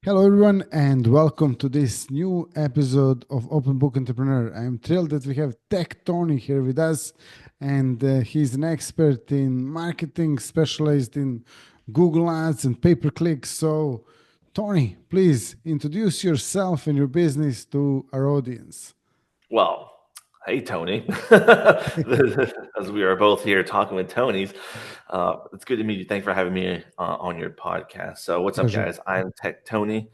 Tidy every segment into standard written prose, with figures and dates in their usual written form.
Hello, everyone, and welcome to this new episode of Open Book Entrepreneur. I'm thrilled that we have Tech Tony here with us, and he's an expert in marketing, specialized in Google Ads and pay per click. So, Tony, please introduce yourself and your business to our audience. Well, hey Tony, as we are both here talking with Tony's, it's good to meet you. Thanks for having me on your podcast. So, what's up, Pleasure. guys? I'm Tech Tony.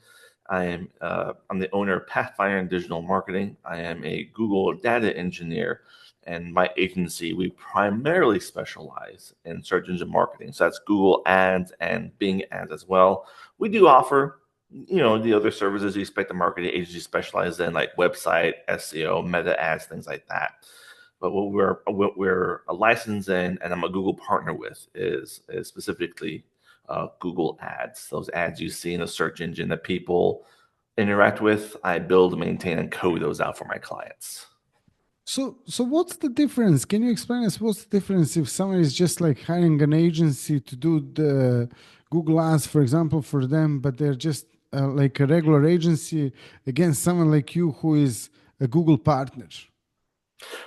I'm the owner of Pathfinder Digital Marketing. I am a Google data engineer, and my agency we primarily specialize in search engine marketing. So that's Google Ads and Bing Ads as well. We do offer the other services you expect a marketing agency specialize in, like website SEO, meta ads, things like that. But what we're a license in, and I'm a Google partner with, is specifically Google Ads. Those ads you see in the search engine that people interact with, I build, maintain, and code those out for my clients. So what's the difference? Can you explain us what's the difference if someone is just like hiring an agency to do the Google Ads, for example, for them, but they're just like a regular agency against someone like you who is a Google partner?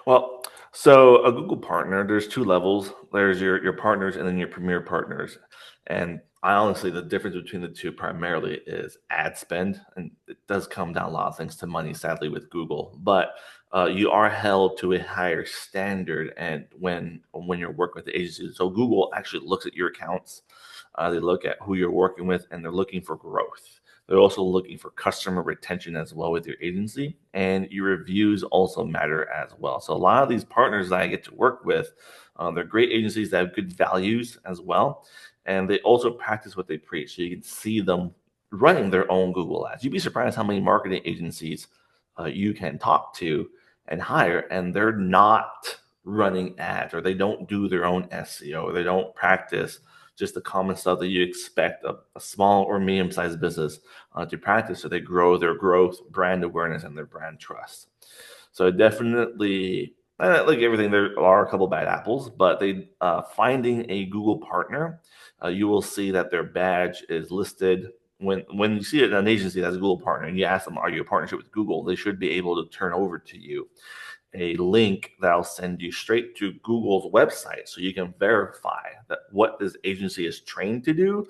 Well, so a Google partner, there's two levels. There's your partners and then your premier partners. And I honestly, the difference between the two primarily is ad spend, and it does come down a lot of things to money, sadly, with Google. But you are held to a higher standard, and when you're working with the agency, so Google actually looks at your accounts, they look at who you're working with, and they're looking for growth. They're also looking for customer retention as well with your agency, and your reviews also matter as well. So a lot of these partners that I get to work with, they're great agencies that have good values as well, and they also practice what they preach. So you can see them running their own Google ads. You'd be surprised how many marketing agencies you can talk to and hire, and they're not running ads, or they don't do their own SEO, or they don't practice just the common stuff that you expect a small or medium-sized business to practice, so they grow their growth, brand awareness, and their brand trust. So definitely, like everything, there are a couple bad apples, but they finding a Google partner, you will see that their badge is listed. When you see it in an agency that's a Google partner, and you ask them, "Are you a partnership with Google?" They should be able to turn over to you a link that'll send you straight to Google's website, so you can verify that what this agency is trained to do,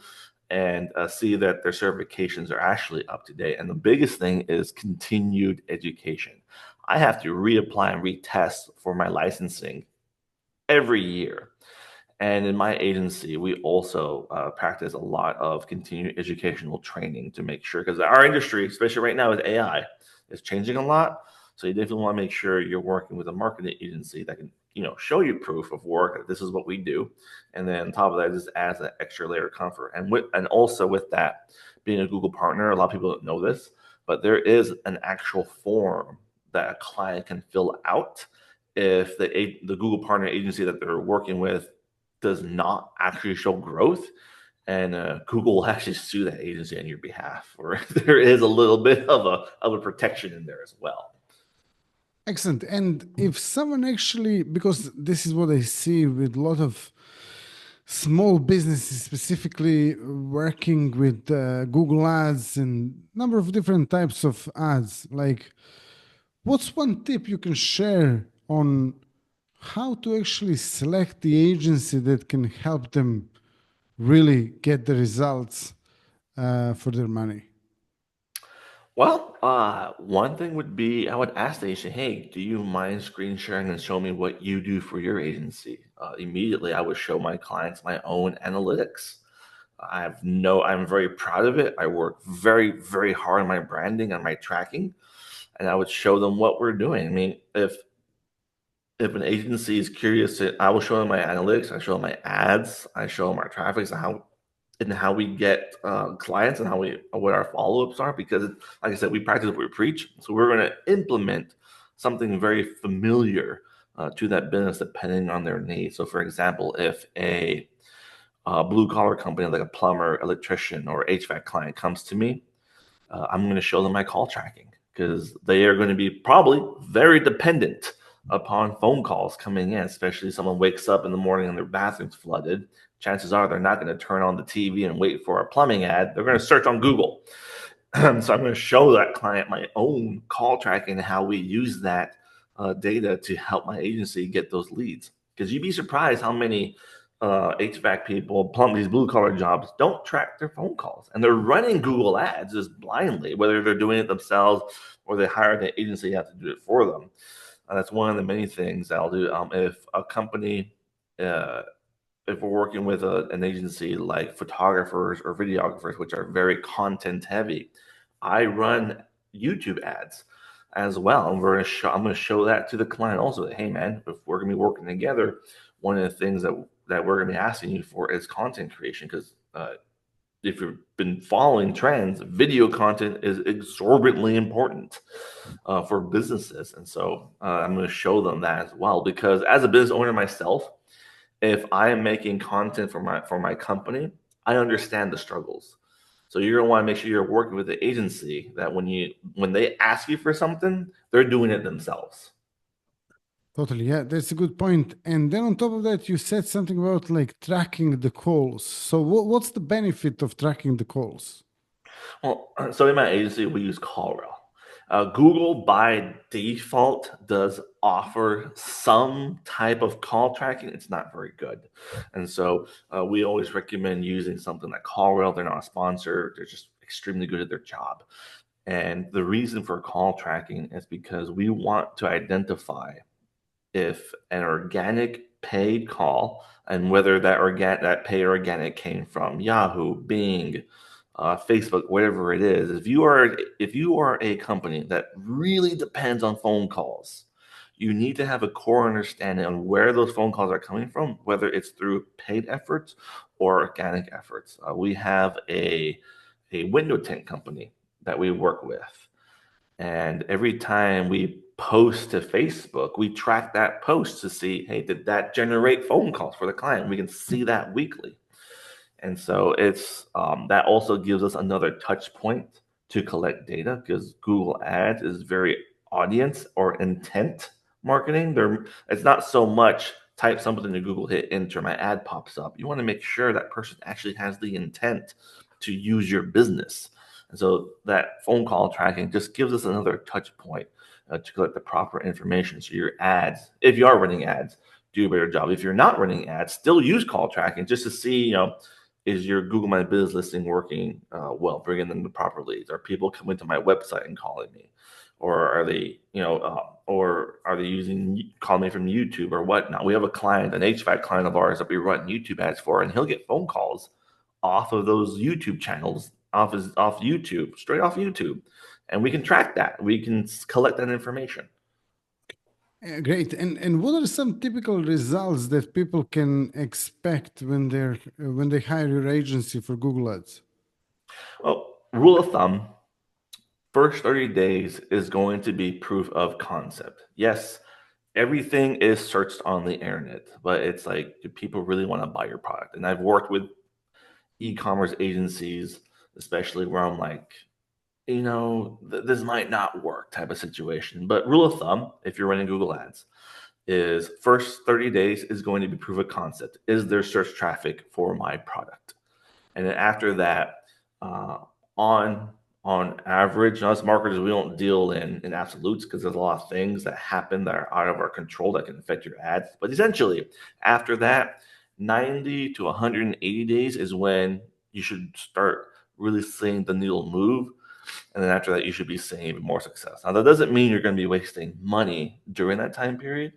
and see that their certifications are actually up to date. And the biggest thing is continued education. I have to reapply and retest for my licensing every year. And in my agency, we also practice a lot of continued educational training to make sure, because our industry, especially right now with AI, is changing a lot. So you definitely want to make sure you're working with a marketing agency that can, show you proof of work that this is what we do, and then on top of that, just adds an extra layer of comfort. And also with that, being a Google partner, a lot of people don't know this, but there is an actual form that a client can fill out if the Google partner agency that they're working with does not actually show growth, and Google will actually sue that agency on your behalf. Or there is a little bit of a protection in there as well. Excellent. And if someone actually, because this is what I see with a lot of small businesses, specifically working with Google Ads and number of different types of ads, like what's one tip you can share on how to actually select the agency that can help them really get the results for their money? Well, one thing would be I would ask the agent, hey, do you mind screen sharing and show me what you do for your agency? Immediately, I would show my clients my own analytics. I'm very proud of it. I work very, very hard on my branding and my tracking, and I would show them what we're doing. I mean, if an agency is curious, I will show them my analytics. I show them my ads. I show them our traffic and how we get clients, and what our follow ups are. Because, like I said, we practice what we preach. So we're going to implement something very familiar to that business depending on their needs. So, for example, if a blue collar company like a plumber, electrician, or HVAC client comes to me, I'm going to show them my call tracking, because they are going to be probably very dependent upon phone calls coming in, especially if someone wakes up in the morning and their bathroom's flooded. Chances are they're not going to turn on the TV and wait for a plumbing ad. They're going to search on Google. So I'm going to show that client my own call tracking and how we use that data to help my agency get those leads. Because you'd be surprised how many HVAC people, these blue collar jobs, don't track their phone calls, and they're running Google Ads just blindly, whether they're doing it themselves or they hire the agency to have to do it for them. That's one of the many things that I'll do. If a company, if we're working with an agency like photographers or videographers, which are very content heavy, I run YouTube ads as well. And I'm going to show that to the client also that, hey man, if we're going to be working together, one of the things that we're going to be asking you for is content creation. Because if you've been following trends, video content is exorbitantly important for businesses. And so I'm going to show them that as well, because as a business owner myself, if I am making content for my company, I understand the struggles. So you're gonna want to make sure you're working with the agency that when they ask you for something, they're doing it themselves. Totally. Yeah, that's a good point. And then on top of that, you said something about like tracking the calls. So what's the benefit of tracking the calls? Well, so in my agency, we use CallRail. Google by default does offer some type of call tracking. It's not very good. And so we always recommend using something like CallRail. They're not a sponsor, they're just extremely good at their job. And the reason for call tracking is because we want to identify if an organic paid call, and whether that paid organic came from Yahoo, Bing, Facebook, whatever it is. If you are a company that really depends on phone calls, you need to have a core understanding on where those phone calls are coming from, whether it's through paid efforts or organic efforts. We have a window tint company that we work with, and every time we post to Facebook, we track that post to see, hey, did that generate phone calls for the client? We can see that weekly. And so it's that also gives us another touch point to collect data, because Google Ads is very audience or intent marketing. It's not so much type something to Google, hit enter, my ad pops up. You want to make sure that person actually has the intent to use your business. And so that phone call tracking just gives us another touch point to collect the proper information. So your ads, if you are running ads, do a better job. If you're not running ads, still use call tracking just to see, is your Google My Biz listing working well, bringing them the proper leads? Are people coming to my website and calling me? Or are they, or are they calling me from YouTube or whatnot? We have a client, an HVAC client of ours that we run YouTube ads for, and he'll get phone calls off of those YouTube channels, off YouTube, straight off YouTube. And we can track that. We can collect that information. Great. And what are some typical results that people can expect when they hire your agency for Google Ads? Well, rule of thumb, first 30 days is going to be proof of concept. Yes, everything is searched on the internet, but it's like, do people really want to buy your product? And I've worked with e-commerce agencies, especially where I'm like, this might not work type of situation. But rule of thumb, if you're running Google Ads, is first 30 days is going to be proof of concept. Is there search traffic for my product? And then after that, on average, us marketers, we don't deal in absolutes, because there's a lot of things that happen that are out of our control that can affect your ads. But essentially, after that, 90 to 180 days is when you should start really seeing the needle move. And then after that, you should be seeing even more success. Now, that doesn't mean you're going to be wasting money during that time period.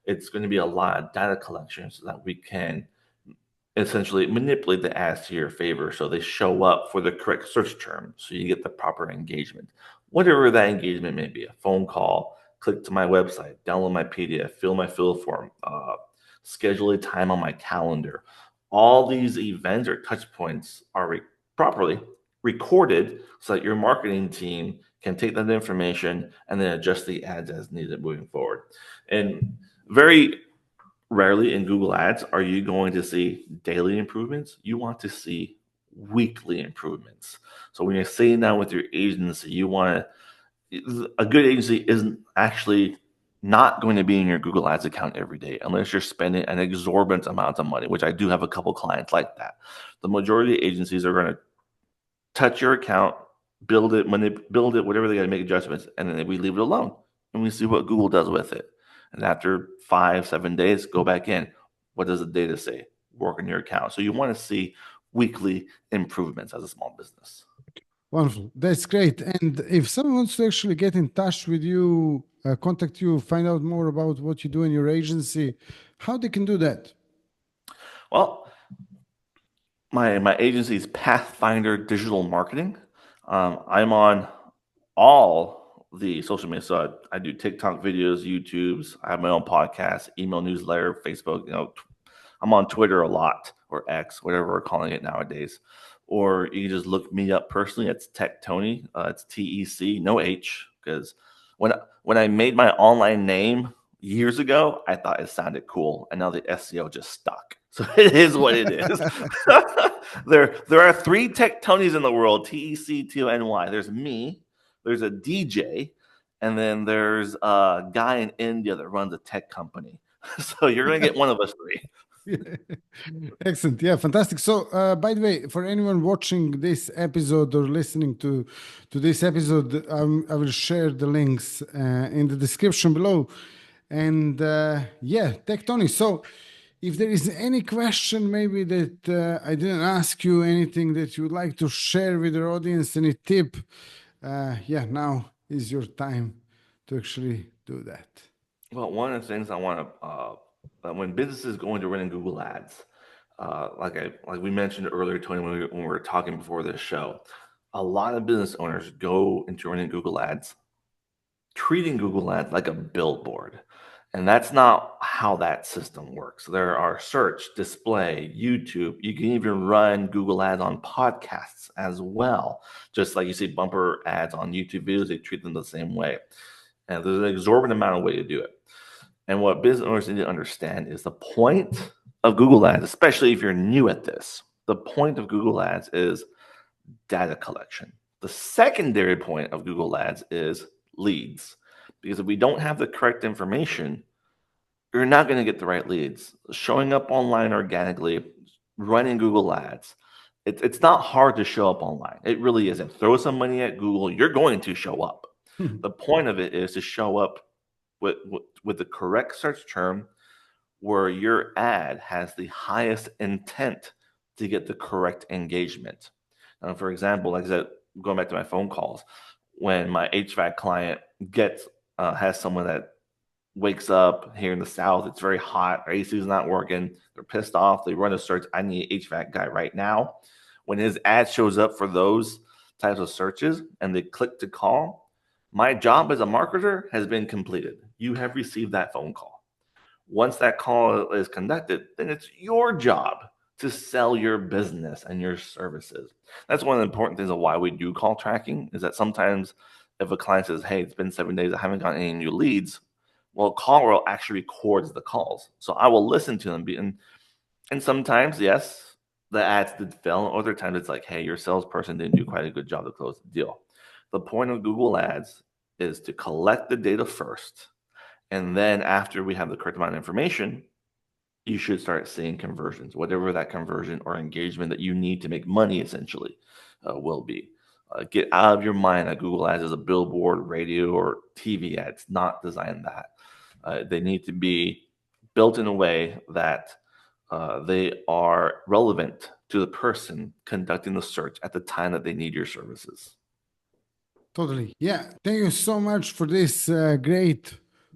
It's going to be a lot of data collection so that we can essentially manipulate the ads to your favor so they show up for the correct search term, so you get the proper engagement. Whatever that engagement may be, a phone call, click to my website, download my PDF, fill my fill form, schedule a time on my calendar. All these events or touch points are properly recorded so that your marketing team can take that information and then adjust the ads as needed moving forward. And very rarely in Google Ads are you going to see daily improvements. You want to see weekly improvements. So when you're sitting down with your agency, a good agency isn't actually not going to be in your Google Ads account every day unless you're spending an exorbitant amount of money, which I do have a couple clients like that. The majority of agencies are going to touch your account build it, when they build it, whatever they got to make adjustments, and then we leave it alone and we see what Google does with it. And after 5-7 days, go back in. What does the data say? Work on your account. So you want to see weekly improvements as a small business. Wonderful. That's great. And if someone wants to actually get in touch with you, contact you, find out more about what you do in your agency, how they can do that? Well, my agency is Pathfinder Digital Marketing. I'm on all the social media. So I do TikTok videos, YouTubes. I have my own podcast, email newsletter, Facebook. I'm on Twitter a lot, or X, whatever we're calling it nowadays. Or you can just look me up personally. It's Tech Tony. It's TEC, no H, because when I made my online name years ago, I thought it sounded cool, and now the SEO just stuck. So it is what it is. There are 3 Tech Tonys in the world: TECTONY. There's me. There's a DJ, and then there's a guy in India that runs a tech company. So you're gonna get one of us 3. Excellent. Yeah, fantastic. So, by the way, for anyone watching this episode or listening to this episode, I will share the links in the description below. And yeah, Tech Tony. So, if there is any question, maybe that I didn't ask you, anything that you would like to share with our audience, any tip, yeah, now is your time to actually do that. Well, one of the things I want to, when businesses go into running Google Ads, like we mentioned earlier, Tony, when we were talking before this show, a lot of business owners go into running Google Ads, treating Google Ads like a billboard. And that's not how that system works. There are search, display, YouTube. You can even run Google Ads on podcasts as well. Just like you see bumper ads on YouTube videos, they treat them the same way. And there's an exorbitant amount of way to do it. And what business owners need to understand is the point of Google Ads, especially if you're new at this, the point of Google Ads is data collection. The secondary point of Google Ads is leads. Because if we don't have the correct information, you're not going to get the right leads. Showing up online organically, running Google Ads, it's not hard to show up online. It really isn't. Throw some money at Google, you're going to show up. The point of it is to show up with the correct search term where your ad has the highest intent to get the correct engagement. Now, for example, like I said, going back to my phone calls, when my HVAC client has someone that wakes up here in the South, it's very hot, their AC is not working, they're pissed off, they run a search, I need an HVAC guy right now. When his ad shows up for those types of searches and they click to call, my job as a marketer has been completed. You have received that phone call. Once that call is conducted, then it's your job to sell your business and your services. That's one of the important things of why we do call tracking, is that sometimes if a client says, hey, it's been 7 days, I haven't gotten any new leads, well, CallRoll actually records the calls. So I will listen to them. And sometimes, yes, the ads did fail. Other times it's like, hey, your salesperson didn't do quite a good job to close the deal. The point of Google Ads is to collect the data first. And then after we have the correct amount of information, you should start seeing conversions, whatever that conversion or engagement that you need to make money essentially will be. Get out of your mind that Google Ads is a billboard, radio, or TV ad. It's not designed that. They need to be built in a way that they are relevant to the person conducting the search at the time that they need your services. Totally. Yeah. Thank you so much for this great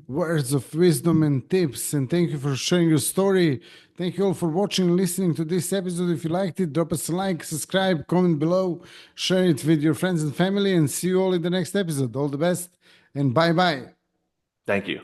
words of wisdom and tips. And thank you for sharing your story. Thank you all for watching and listening to this episode. If you liked it, drop us a like, subscribe, comment below, share it with your friends and family, and see you all in the next episode. All the best and bye-bye. Thank you.